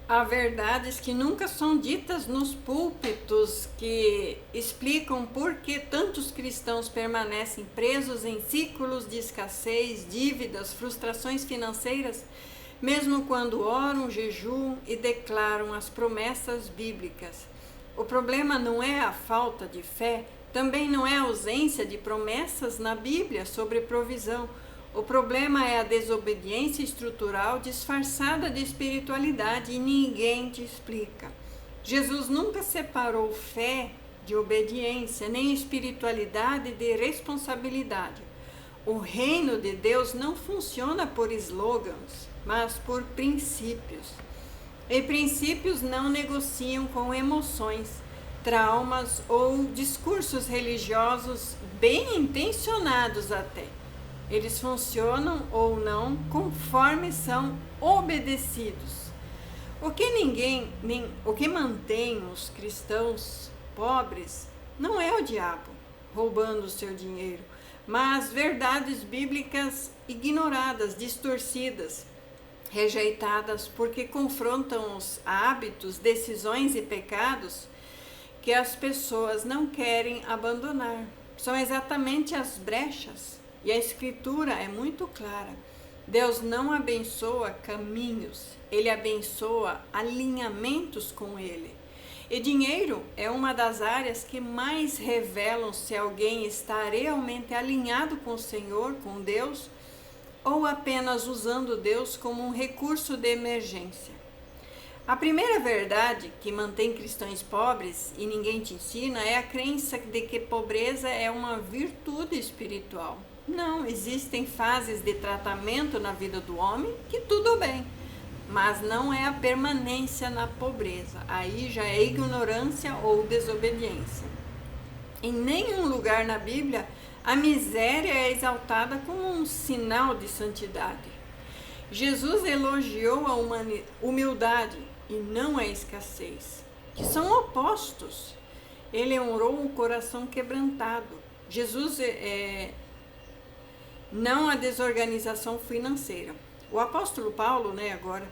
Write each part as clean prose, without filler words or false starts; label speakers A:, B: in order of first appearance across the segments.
A: Há verdades que nunca são ditas nos púlpitos, que explicam por que tantos cristãos permanecem presos em ciclos de escassez, dívidas, frustrações financeiras, mesmo quando oram, jejuam e declaram as promessas bíblicas. O problema não é a falta de fé, também não é a ausência de promessas na Bíblia sobre provisão. O problema é a desobediência estrutural disfarçada de espiritualidade e ninguém te explica. Jesus nunca separou fé de obediência, nem espiritualidade de responsabilidade. O reino de Deus não funciona por slogans, mas por princípios. E princípios não negociam com emoções, traumas ou discursos religiosos bem intencionados até. Eles funcionam ou não conforme são obedecidos. O que mantém os cristãos pobres não é o diabo roubando o seu dinheiro, mas verdades bíblicas ignoradas, distorcidas, rejeitadas porque confrontam os hábitos, decisões e pecados que as pessoas não querem abandonar. São exatamente as brechas. E a Escritura é muito clara. Deus não abençoa caminhos, Ele abençoa alinhamentos com Ele. E dinheiro é uma das áreas que mais revelam se alguém está realmente alinhado com o Senhor, com Deus, ou apenas usando Deus como um recurso de emergência. A primeira verdade que mantém cristãos pobres e ninguém te ensina é a crença de que pobreza é uma virtude espiritual. Não, existem fases de tratamento na vida do homem que tudo bem, mas não é a permanência na pobreza. Aí já é ignorância ou desobediência. Em nenhum lugar na Bíblia a miséria é exaltada como um sinal de santidade. Jesus elogiou a humildade e não a escassez, que são opostos. Ele honrou o coração quebrantado. Jesus não a desorganização financeira. O apóstolo Paulo, agora,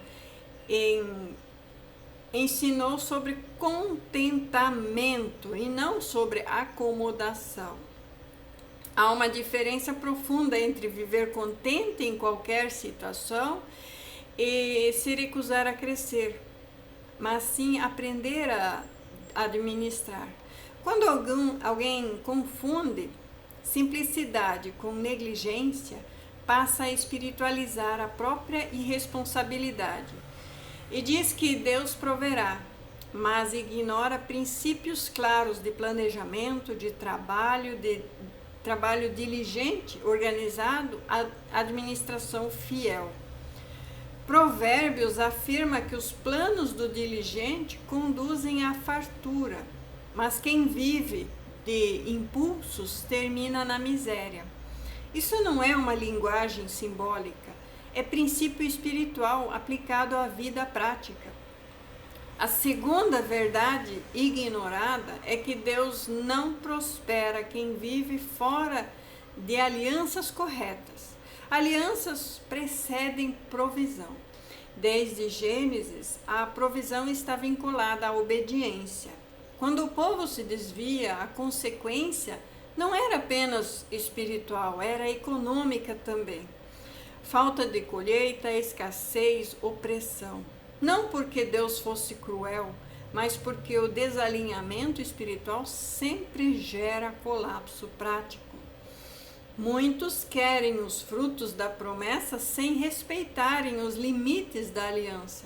A: ensinou sobre contentamento e não sobre acomodação. Há uma diferença profunda entre viver contente em qualquer situação e se recusar a crescer, mas sim aprender a administrar. Quando alguém confunde simplicidade com negligência, passa a espiritualizar a própria irresponsabilidade e diz que Deus proverá, mas ignora princípios claros de planejamento, de trabalho diligente, organizado, administração fiel. Provérbios afirma que os planos do diligente conduzem à fartura, mas quem vive de impulsos termina na miséria. Isso não é uma linguagem simbólica, é princípio espiritual aplicado à vida prática. A segunda verdade ignorada é que Deus não prospera quem vive fora de alianças corretas. Alianças precedem provisão. Desde Gênesis, a provisão está vinculada à obediência. Quando o povo se desvia, a consequência não era apenas espiritual, era econômica também. Falta de colheita, escassez, opressão. Não porque Deus fosse cruel, mas porque o desalinhamento espiritual sempre gera colapso prático. Muitos querem os frutos da promessa sem respeitarem os limites da aliança.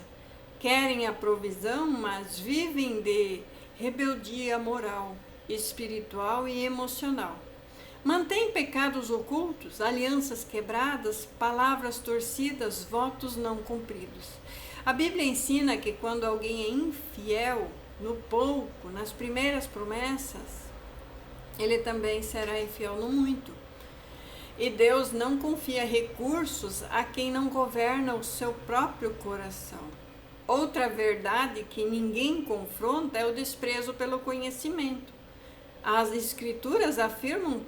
A: Querem a provisão, mas vivem de rebeldia moral, espiritual e emocional. Mantém pecados ocultos, alianças quebradas, palavras torcidas, votos não cumpridos. A Bíblia ensina que quando alguém é infiel no pouco, nas primeiras promessas, ele também será infiel no muito. E Deus não confia recursos a quem não governa o seu próprio coração. Outra verdade que ninguém confronta é o desprezo pelo conhecimento. As Escrituras afirmam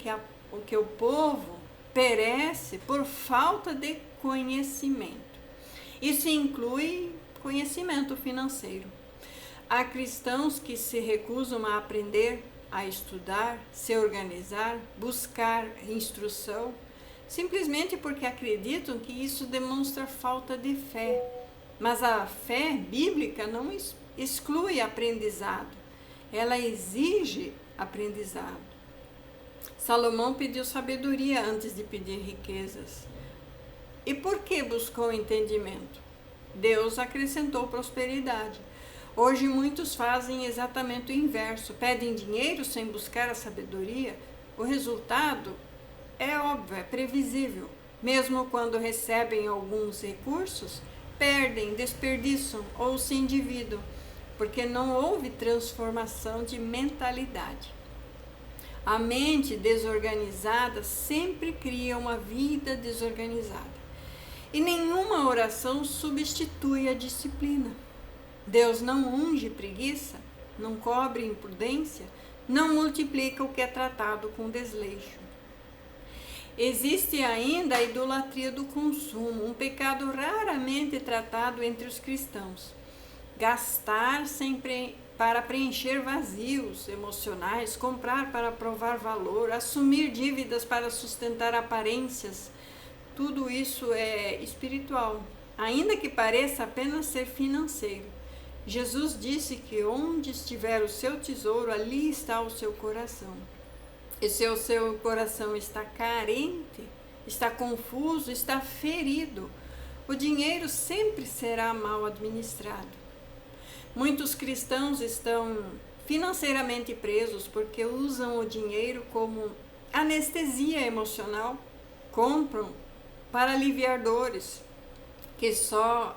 A: que o povo perece por falta de conhecimento. Isso inclui conhecimento financeiro. Há cristãos que se recusam a aprender, a estudar, se organizar, buscar instrução, simplesmente porque acreditam que isso demonstra falta de fé. Mas a fé bíblica não exclui aprendizado, ela exige aprendizado. Salomão pediu sabedoria antes de pedir riquezas. E por que buscou entendimento? Deus acrescentou prosperidade. Hoje muitos fazem exatamente o inverso, pedem dinheiro sem buscar a sabedoria. O resultado é óbvio, é previsível. Mesmo quando recebem alguns recursos, perdem, desperdiçam ou se endividam, porque não houve transformação de mentalidade. A mente desorganizada sempre cria uma vida desorganizada. E nenhuma oração substitui a disciplina. Deus não unge preguiça, não cobre imprudência, não multiplica o que é tratado com desleixo. Existe ainda a idolatria do consumo, um pecado raramente tratado entre os cristãos. Gastar para preencher vazios emocionais, comprar para provar valor, assumir dívidas para sustentar aparências, tudo isso é espiritual, ainda que pareça apenas ser financeiro. Jesus disse que onde estiver o seu tesouro, ali está o seu coração. E se o seu coração está carente, está confuso, está ferido, o dinheiro sempre será mal administrado. Muitos cristãos estão financeiramente presos porque usam o dinheiro como anestesia emocional, compram para aliviar dores que só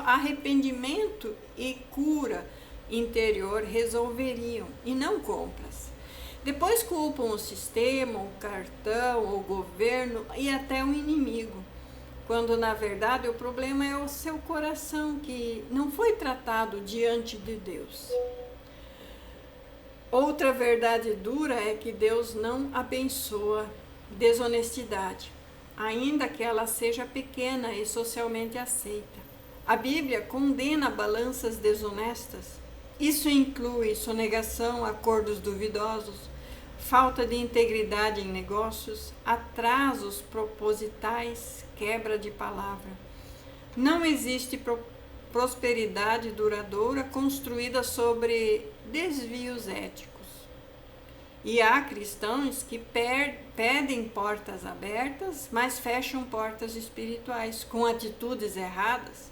A: arrependimento e cura interior resolveriam, e não compras. Depois culpam o sistema, o cartão, o governo e até o inimigo, quando na verdade o problema é o seu coração que não foi tratado diante de Deus. Outra verdade dura é que Deus não abençoa desonestidade, ainda que ela seja pequena e socialmente aceita. A Bíblia condena balanças desonestas. Isso inclui sonegação, acordos duvidosos, falta de integridade em negócios, atrasos propositais, quebra de palavra. Não existe prosperidade duradoura construída sobre desvios éticos. E há cristãos que pedem portas abertas, mas fecham portas espirituais com atitudes erradas.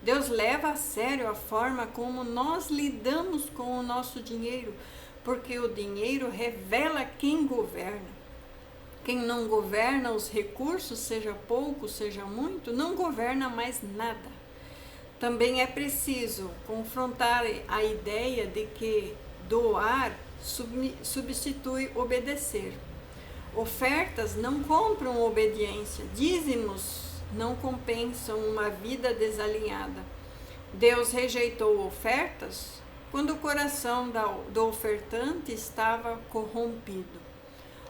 A: Deus leva a sério a forma como nós lidamos com o nosso dinheiro, porque o dinheiro revela quem governa. Quem não governa os recursos, seja pouco, seja muito, não governa mais nada. Também é preciso confrontar a ideia de que doar substitui obedecer. Ofertas não compram obediência, dízimos não compensam uma vida desalinhada. Deus rejeitou ofertas quando o coração do ofertante estava corrompido.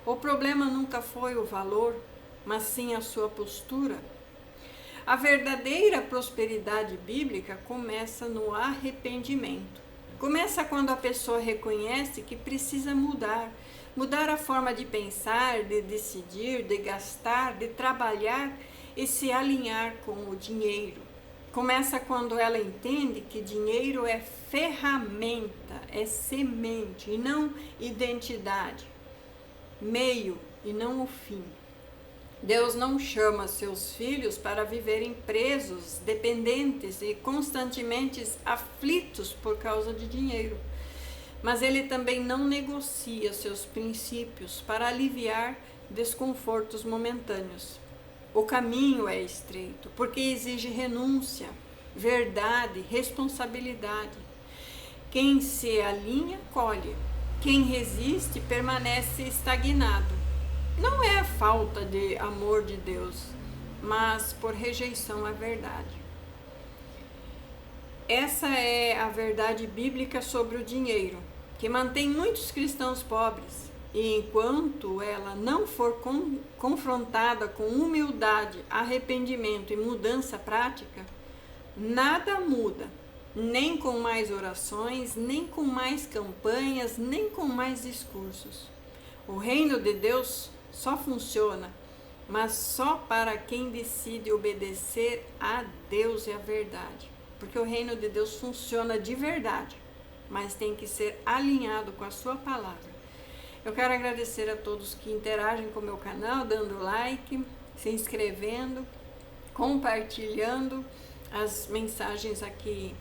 A: O problema nunca foi o valor, mas sim a sua postura. A verdadeira prosperidade bíblica começa no arrependimento. Começa quando a pessoa reconhece que precisa mudar a forma de pensar, de decidir, de gastar, de trabalhar e se alinhar com o dinheiro. Começa quando ela entende que dinheiro é ferramenta, é semente e não identidade, meio e não o fim. Deus não chama seus filhos para viverem presos, dependentes e constantemente aflitos por causa de dinheiro. Mas Ele também não negocia seus princípios para aliviar desconfortos momentâneos. O caminho é estreito, porque exige renúncia, verdade, responsabilidade. Quem se alinha, colhe. Quem resiste, permanece estagnado. Não é falta de amor de Deus, mas por rejeição à verdade. Essa é a verdade bíblica sobre o dinheiro, que mantém muitos cristãos pobres. E enquanto ela não for confrontada com humildade, arrependimento e mudança prática, Nada muda, nem com mais orações, nem com mais campanhas, nem com mais discursos. O reino de Deus só funciona, mas só para quem decide obedecer a Deus e a verdade. Porque o reino de Deus funciona de verdade, mas tem que ser alinhado com a sua palavra. Eu quero agradecer a todos que interagem com o meu canal, dando like, se inscrevendo, compartilhando as mensagens aqui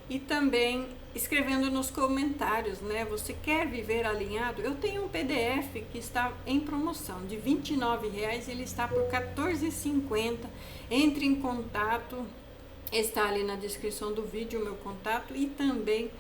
A: e também escrevendo nos comentários, né? Você quer viver alinhado? Eu tenho um PDF que está em promoção de R$ 29,00, ele está por R$ 14,50. Entre em contato, está ali na descrição do vídeo o meu contato e também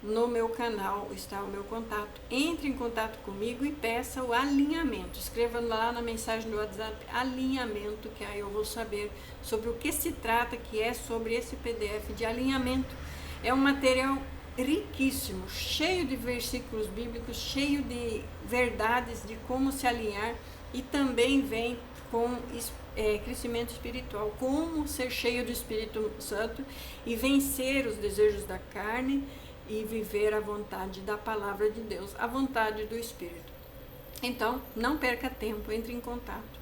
A: no meu canal está o meu contato. Entre em contato comigo e peça o alinhamento. Escreva lá na mensagem do WhatsApp alinhamento, que aí eu vou saber sobre o que se trata, que é sobre esse PDF de alinhamento. É um material riquíssimo, cheio de versículos bíblicos, cheio de verdades de como se alinhar, e também vem com crescimento espiritual, como ser cheio do Espírito Santo e vencer os desejos da carne e viver a vontade da palavra de Deus, a vontade do Espírito. Então, não perca tempo, entre em contato.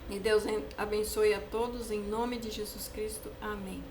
A: E Deus abençoe a todos, em nome de Jesus Cristo. Amém.